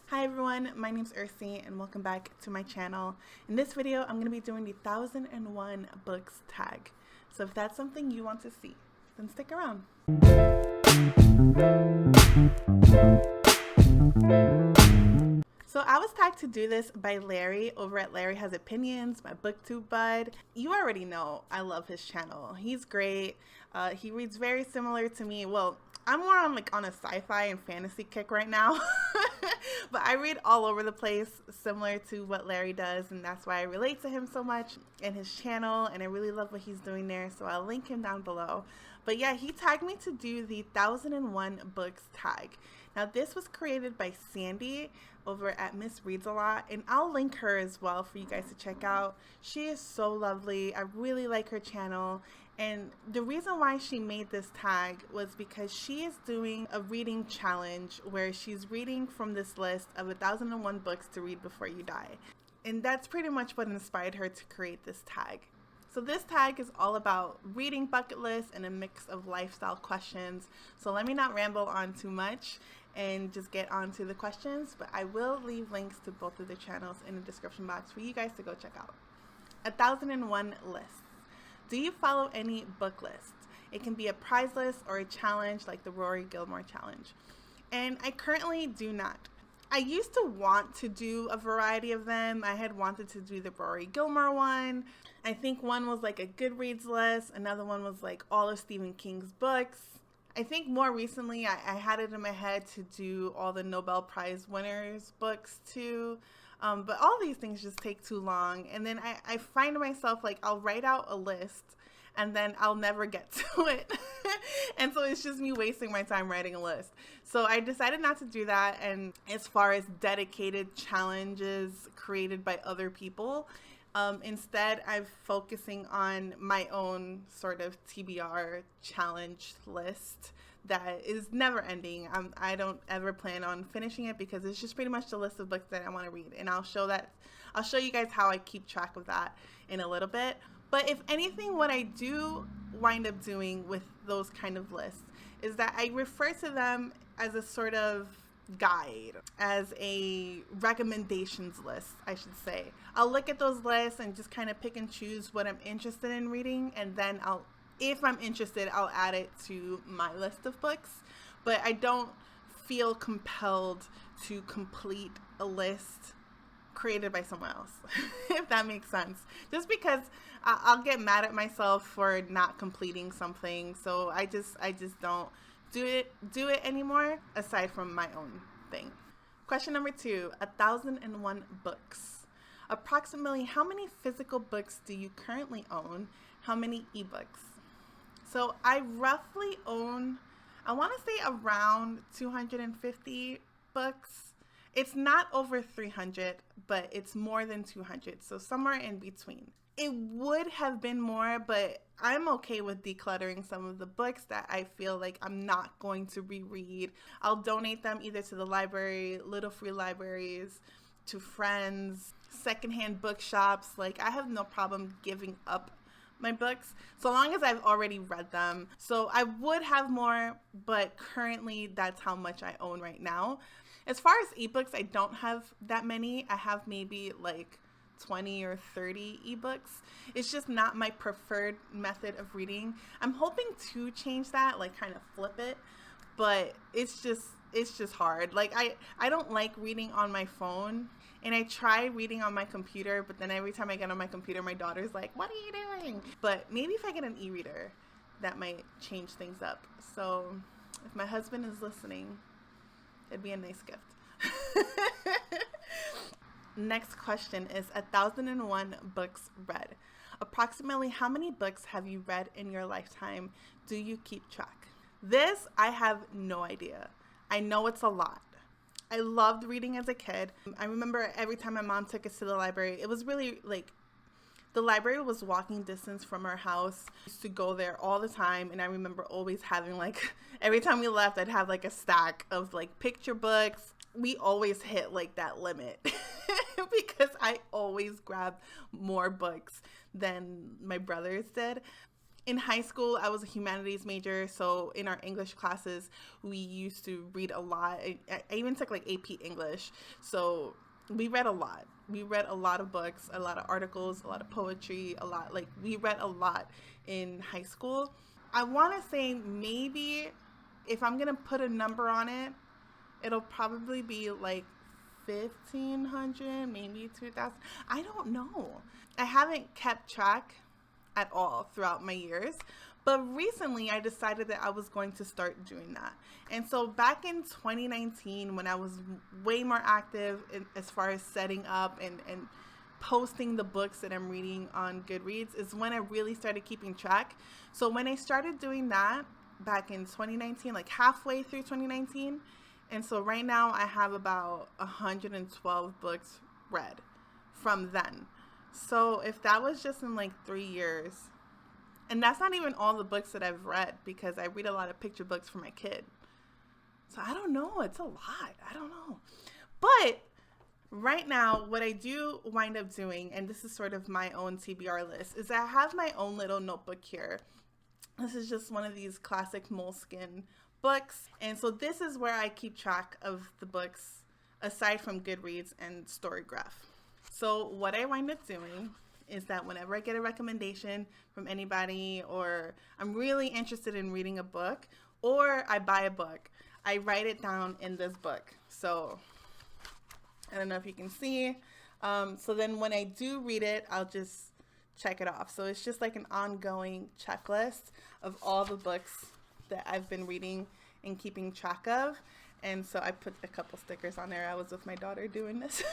Hi everyone, my name's Ercy and welcome back to my channel. In this video, I'm going to be doing the 1001 books tag. So if that's something you want to see, then stick around. So I was tagged to do this by Larry over at Larry Has Opinions, my booktube bud. You already know I love his channel. He's great. He reads very similar to me. Well, I'm more on a sci-fi and fantasy kick right now. But I read all over the place, similar to what Larry does, and that's why I relate to him so much in his channel, and I really love what he's doing there, so I'll link him down below. But yeah, he tagged me to do the 1001 books tag. Now this was created by Sandy over at MsReads A Lot, and I'll link her as well for you guys to check out. She is so lovely. I really like her channel. And the reason why she made this tag was because she is doing a reading challenge where she's reading from this list of 1001 books to read before you die. And that's pretty much what inspired her to create this tag. So this tag is all about reading bucket lists and a mix of lifestyle questions. So let me not ramble on too much and just get on to the questions, but I will leave links to both of the channels in the description box for you guys to go check out. 1001 lists. Do you follow any book lists? It can be a prize list or a challenge like the Rory Gilmore challenge. And I currently do not. I used to want to do a variety of them. I had wanted to do the Rory Gilmore one. I think one was like a Goodreads list. Another one was like all of Stephen King's books. I think more recently I had it in my head to do all the Nobel Prize winners books too. But all these things just take too long. And then I find myself like I'll write out a list and then I'll never get to it. And so it's just me wasting my time writing a list. So I decided not to do that. And as far as dedicated challenges created by other people, instead I'm focusing on my own sort of TBR challenge list that is never ending. I don't ever plan on finishing it because it's just pretty much the list of books that I want to read. And I'll show you guys how I keep track of that in a little bit. But if anything, what I do wind up doing with those kind of lists is that I refer to them as a sort of guide, as a recommendations list, I should say. I'll look at those lists and just kind of pick and choose what I'm interested in reading, and then if I'm interested, I'll add it to my list of books. But I don't feel compelled to complete a list created by someone else, if that makes sense. Just because I'll get mad at myself for not completing something. So I just don't do it anymore, aside from my own thing. Question number 2, 1001 books. Approximately how many physical books do you currently own? How many ebooks? So I roughly own, I want to say around 250 books. It's not over 300, but it's more than 200. So somewhere in between. It would have been more, but I'm okay with decluttering some of the books that I feel like I'm not going to reread. I'll donate them either to the library, little free libraries, to friends, secondhand bookshops. Like, I have no problem giving up my books so long as I've already read them. So I would have more, but currently that's how much I own right now. As far as ebooks, I don't have that many. I have maybe like 20 or 30 ebooks. It's just not my preferred method of reading. I'm hoping to change that, like kind of flip it, but it's just hard. Like I don't like reading on my phone, and I try reading on my computer, but then every time I get on my computer, my daughter's like, "What are you doing?" But maybe if I get an e-reader, that might change things up. So if my husband is listening, it'd be a nice gift. Next question is 1001 books read. Approximately how many books have you read in your lifetime? Do you keep track? This, I have no idea. I know it's a lot. I loved reading as a kid. I remember every time my mom took us to the library, it was really like, the library was walking distance from our house. I used to go there all the time, and I remember always having like, every time we left, I'd have like a stack of like picture books. We always hit like that limit because I always grabbed more books than my brothers did. In high school, I was a humanities major, so in our English classes, we used to read a lot. I even took like AP English, so we read a lot. We read a lot of books, a lot of articles, a lot of poetry, we read a lot in high school. I want to say maybe if I'm going to put a number on it, it'll probably be like 1,500, maybe 2,000. I don't know. I haven't kept track at all throughout my years, but recently I decided that I was going to start doing that. And so back in 2019, when I was way more active as far as setting up and posting the books that I'm reading on Goodreads, is when I really started keeping track. So when I started doing that back in 2019, like halfway through 2019, and so right now I have about 112 books read from then. So if that was just in like 3 years, and that's not even all the books that I've read, because I read a lot of picture books for my kid. So I don't know. It's a lot. I don't know. But right now, what I do wind up doing, and this is sort of my own TBR list, is I have my own little notebook here. This is just one of these classic Moleskine books. And so this is where I keep track of the books aside from Goodreads and Storygraph. So what I wind up doing is that whenever I get a recommendation from anybody, or I'm really interested in reading a book, or I buy a book, I write it down in this book. So I don't know if you can see. So then when I do read it, I'll just check it off. So it's just like an ongoing checklist of all the books that I've been reading and keeping track of. And so I put a couple stickers on there. I was with my daughter doing this.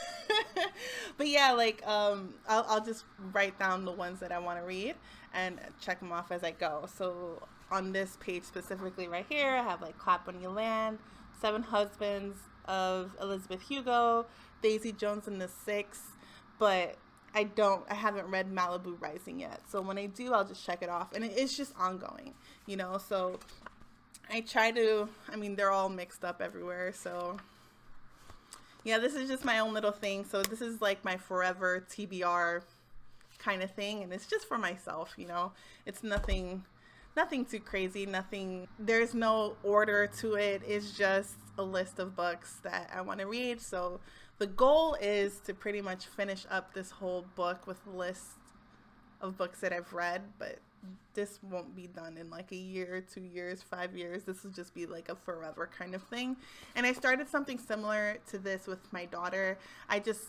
But yeah, I'll just write down the ones that I want to read and check them off as I go. So on this page specifically right here, I have like Clap When You Land, Seven Husbands of Elizabeth Hugo, Daisy Jones and the Six, but I haven't read Malibu Rising yet. So when I do, I'll just check it off, and it's just ongoing, so I try to, they're all mixed up everywhere. So yeah, this is just my own little thing. So this is like my forever TBR kind of thing. And it's just for myself, it's nothing too crazy, there's no order to it. It's just a list of books that I want to read. So the goal is to pretty much finish up this whole book with a list of books that I've read, but this won't be done in like a year, 2 years, 5 years. This will just be like a forever kind of thing. And I started something similar to this with my daughter. I just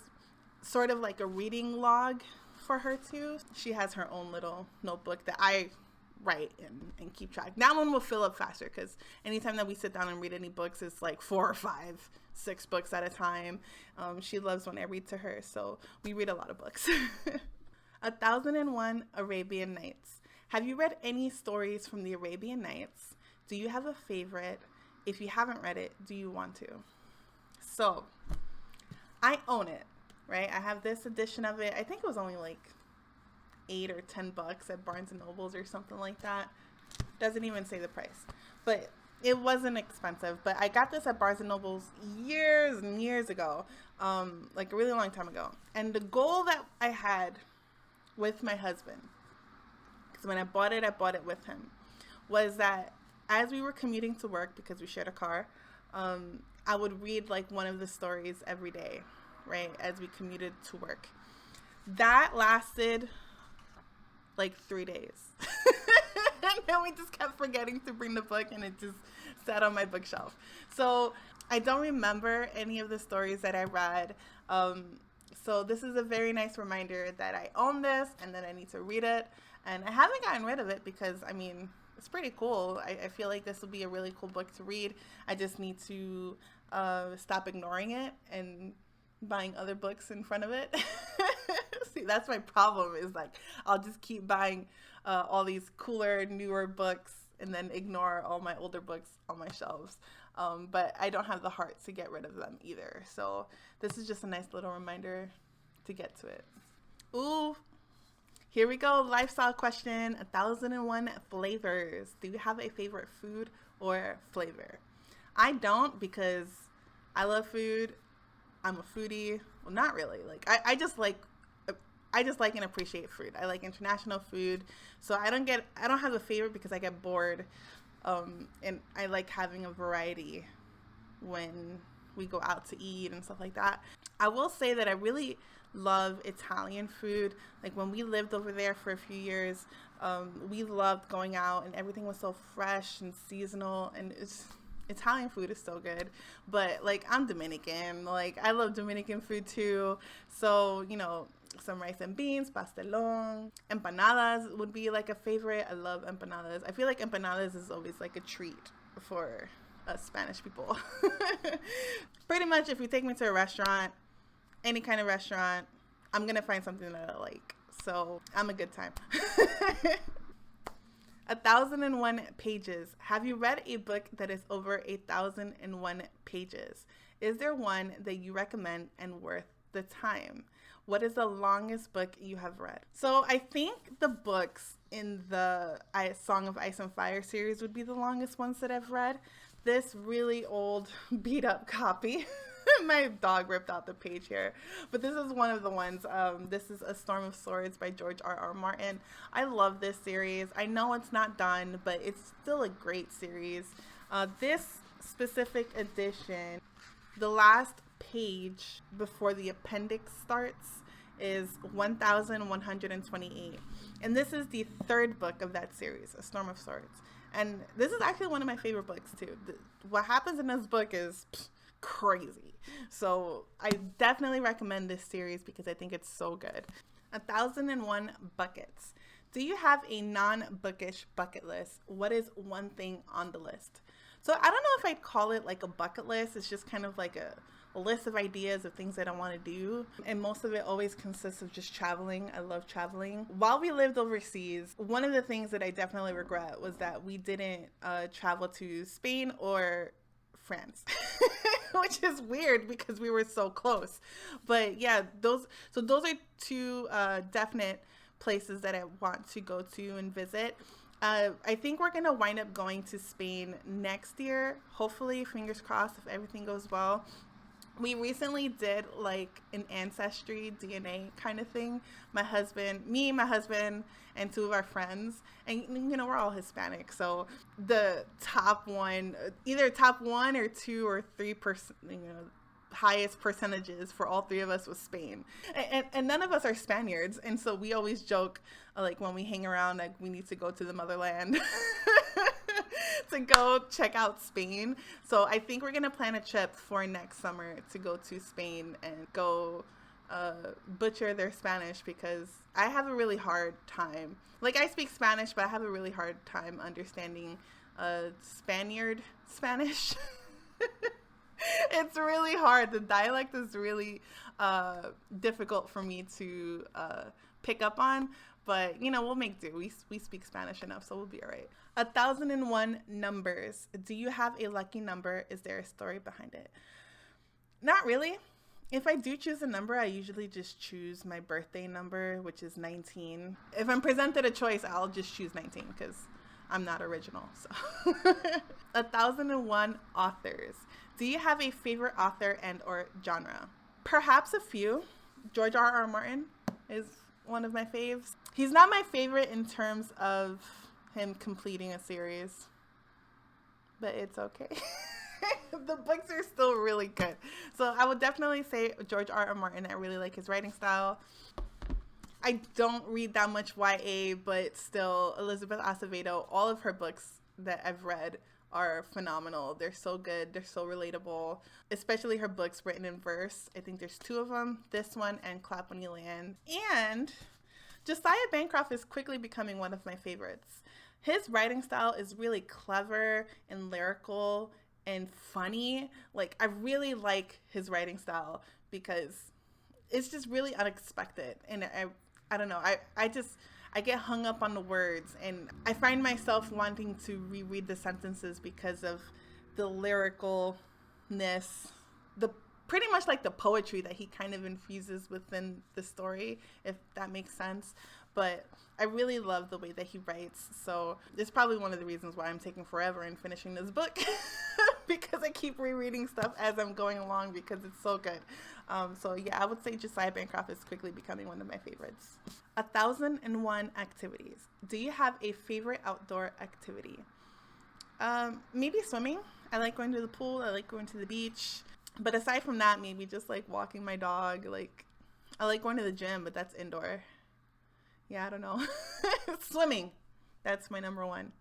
sort of like a reading log for her too. She has her own little notebook that I write and keep track. That one will fill up faster because anytime that we sit down and read any books, it's like 4 or 5, 6 books at a time. She loves when I read to her, so we read a lot of books. 1001 Arabian Nights. Have you read any stories from the Arabian Nights? Do you have a favorite? If you haven't read it, do you want to? So, I own it, right? I have this edition of it. I think it was only like $8 or $10 at Barnes and Nobles or something like that. Doesn't even say the price, but it wasn't expensive. But I got this at Barnes and Nobles years and years ago, like a really long time ago. And the goal that I had with my husband, because when I bought it with him, was that as we were commuting to work, because we shared a car, I would read like one of the stories every day, right, as we commuted to work. That lasted like 3 days. And then we just kept forgetting to bring the book, and it just sat on my bookshelf. So I don't remember any of the stories that I read. So this is a very nice reminder that I own this and that I need to read it. And I haven't gotten rid of it because, it's pretty cool. I feel like this will be a really cool book to read. I just need to stop ignoring it and buying other books in front of it. See, that's my problem, is like I'll just keep buying all these cooler, newer books and then ignore all my older books on my shelves. But I don't have the heart to get rid of them either. So this is just a nice little reminder to get to it. Ooh, here we go. Lifestyle question. 1001 flavors. Do you have a favorite food or flavor? I don't, because I love food. I'm a foodie. Well, not really. Like I just like I just like and appreciate food. I like international food. So I don't have a favorite because I get bored. And I like having a variety when we go out to eat and stuff like that. I will say that I really love Italian food. Like when we lived over there for a few years, we loved going out and everything was so fresh and seasonal, and Italian food is so good. But like I'm Dominican, like I love Dominican food too. So, you know, some rice and beans, pastelón, empanadas would be like a favorite. I love empanadas. I feel like empanadas is always like a treat for us Spanish people. Pretty much if you take me to a restaurant, any kind of restaurant, I'm gonna find something that I like. So I'm a good time. 1,001 pages. Have you read a book that is over 1,001 pages? Is there one that you recommend and worth the time? What is the longest book you have read? So I think the books in the Song of Ice and Fire series would be the longest ones that I've read. This really old beat up copy. My dog ripped out the page here. But this is one of the ones. This is A Storm of Swords by George R.R. Martin. I love this series. I know it's not done, but it's still a great series. This specific edition, the last page before the appendix starts is 1,128. And this is the third book of that series, A Storm of Swords. And this is actually one of my favorite books too. What happens in this book is crazy. So I definitely recommend this series because I think it's so good. 1,001 buckets. Do you have a non-bookish bucket list? What is one thing on the list? So I don't know if I'd call it like a bucket list. It's just kind of like a list of ideas of things that I want to do, and most of it always consists of just traveling. I love traveling. While we lived overseas, one of the things that I definitely regret was that we didn't travel to Spain or France, which is weird because we were so close. But yeah, those are two definite places that I want to go to and visit. I think we're gonna wind up going to Spain next year, hopefully, fingers crossed, if everything goes well. We recently did like an ancestry DNA kind of thing. My husband, and two of our friends, and you know, we're all Hispanic. So the top one, either top 1 or 2 or 3%, you know, highest percentages for all three of us was Spain. And none of us are Spaniards. And so we always joke, like when we hang around, like we need to go to the motherland to go check out Spain. So I think we're going to plan a trip for next summer to go to Spain and go butcher their Spanish, because I have a really hard time. Like I speak Spanish, but I have a really hard time understanding Spaniard Spanish. It's really hard. The dialect is really difficult for me to pick up on, but you know, we'll make do. We speak Spanish enough, so we'll be all right. 1,001 numbers. Do you have a lucky number? Is there a story behind it? Not really. If I do choose a number, I usually just choose my birthday number, which is 19. If I'm presented a choice, I'll just choose 19 because I'm not original. So 1,001 authors. Do you have a favorite author and or genre? Perhaps a few. George R.R. Martin is one of my faves. He's not my favorite in terms of him completing a series, but it's okay. The books are still really good. So I would definitely say George R.R. Martin. I really like his writing style. I don't read that much YA, but still, Elizabeth Acevedo, all of her books that I've read are phenomenal. They're so good. They're so relatable, especially her books written in verse. I think there's 2 of them, this one and Clap When You Land. And Josiah Bancroft is quickly becoming one of my favorites. His writing style is really clever and lyrical and funny. Like, I really like his writing style because it's just really unexpected. And I don't know. I get hung up on the words, and I find myself wanting to reread the sentences because of the lyricalness, pretty much like the poetry that he kind of infuses within the story, if that makes sense. But I really love the way that he writes. So it's probably one of the reasons why I'm taking forever in finishing this book. because I keep rereading stuff as I'm going along because it's so good. So yeah, I would say Josiah Bancroft is quickly becoming one of my favorites. 1001 activities. Do you have a favorite outdoor activity? Maybe swimming. I like going to the pool. I like going to the beach. But aside from that, maybe just like walking my dog. Like, I like going to the gym, but that's indoor. Yeah, I don't know. Swimming. That's my number one.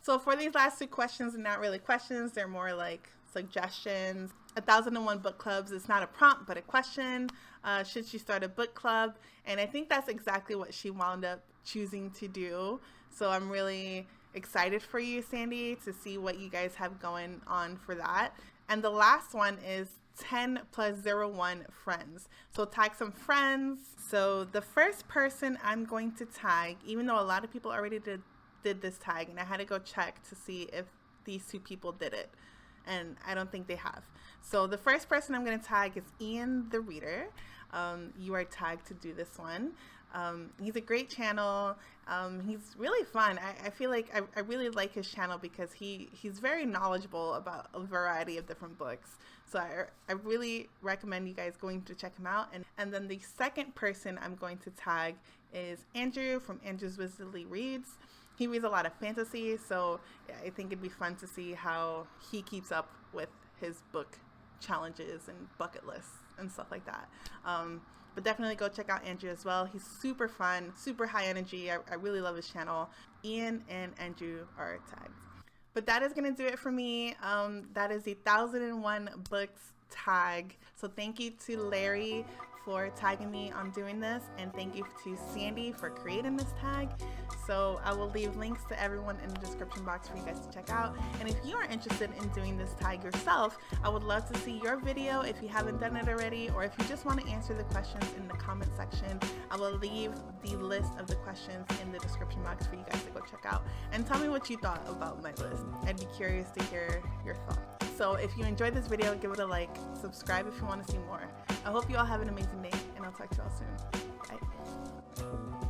So for these last two questions, they're not really questions. They're more like suggestions. 1001 book clubs. It's not a prompt, but a question. Should she start a book club? And I think that's exactly what she wound up choosing to do. So I'm really excited for you, Sandy, to see what you guys have going on for that. And the last one is 10 plus 01 friends. So tag some friends. So the first person I'm going to tag, even though a lot of people already did this tag, and I had to go check to see if these two people did it, and I don't think they have. So the first person I'm going to tag is Ian the Reader. You are tagged to do this one. He's a great channel. He's really fun. I feel like I really like his channel because he's very knowledgeable about a variety of different books. So I really recommend you guys going to check him out. And then the second person I'm going to tag is Andrew from Andrew's Wizardly Reads. He reads a lot of fantasy, so yeah, I think it'd be fun to see how he keeps up with his book challenges and bucket lists and stuff like that. But definitely go check out Andrew as well. He's super fun, super high energy. I really love his channel. Ian and Andrew are tagged. But that is going to do it for me. That is the 1001 books tag. So thank you to Larry for tagging me on doing this, and thank you to Sandy for creating this tag. So I will leave links to everyone in the description box for you guys to check out. And if you are interested in doing this tag yourself, I would love to see your video if you haven't done it already, or if you just want to answer the questions in the comment section. I will leave the list of the questions in the description box for you guys to go check out. And tell me what you thought about my list. I'd be curious to hear your thoughts. So if you enjoyed this video, give it a like, subscribe if you want to see more. I hope you all have an amazing day, and I'll talk to you all soon. Bye.